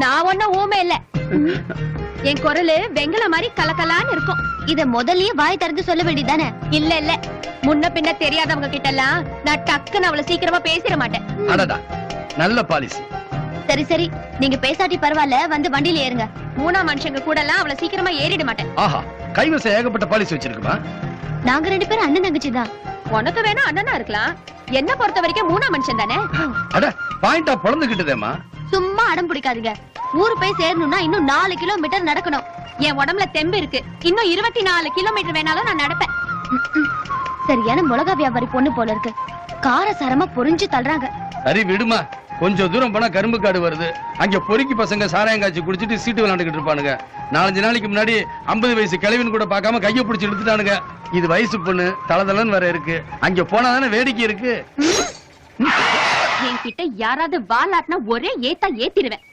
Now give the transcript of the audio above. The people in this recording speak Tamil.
நான் ஒன்னும் ஊமை இல்ல. என் குரலு வெங்கல மாதிரி கலக்கலான்னு இருக்கும். இத முதல்லயே வாய் திறந்து சொல்ல வேண்டியதானே? இல்ல இல்ல, முன்ன பின்ன தெரியாதவங்க கிட்ட எல்லாம் நான் டக்குன்னு அவ்வளவு சீக்கிரமா பேசிட மாட்டேன். அடடா, நல்ல பாலிசி. சரி சரி, நீங்க பேசாட்டி பரவாயில்ல, வந்து வண்டியில ஏறுங்க. மூணாம் மனுஷங்க கூட எல்லாம் அவ்வளவு சீக்கிரமா ஏறிட மாட்டேன். ஆஹா, கைவசம் ஏகப்பட்ட பாலிசி வச்சிருக்குமா? நாங்க 2 பேரும் அண்ணன் தங்கச்சி தான். உனக்கு வேணா அண்ணனா இருக்கலாம், என்ன பொறுத்த வரைக்கும் மூணாம் மனுஷன் தானே. அட, பாயிண்டா பொழந்துகிட்டதேமா. சும்மா அடம் பிடிக்காதீங்க. ஊரு போய் சேரணும்னா இன்னும் 4 கிலோமீட்டர் நடக்கணும். என் உடம்புல தெம்பு இருக்கு, இன்னும் 24 கிலோமீட்டர் வேணாலும் நான் நடப்பேன். சரியான மிளகா வியாபாரி பொண்ணு போல இருக்கு, காரசாரமா பொறிஞ்சு தள்ளுறாங்க. சரி விடுமா, கொஞ்சம் தூரம் போனா கரும்பு காடு வருது, அங்க பொறுக்கி பசங்க சாராயம் காய்ச்சி குடிச்சிட்டு சீட்டு விளையாண்டுகிட்டு இருப்பானுங்க. 4-5 நாளைக்கு முன்னாடி 50 வயசு கிழவின்னு கூட பார்க்காம கைய பிடிச்சி எடுத்துட்டானுங்க. இது வயசு பொண்ணு, தளதளன்னு வேற இருக்கு, அங்க போனாதானே வேடிக்கை இருக்கு. என்கிட்ட யாராவது வாலாட்டினா ஒரே ஏத்தா ஏத்திடுவேன்.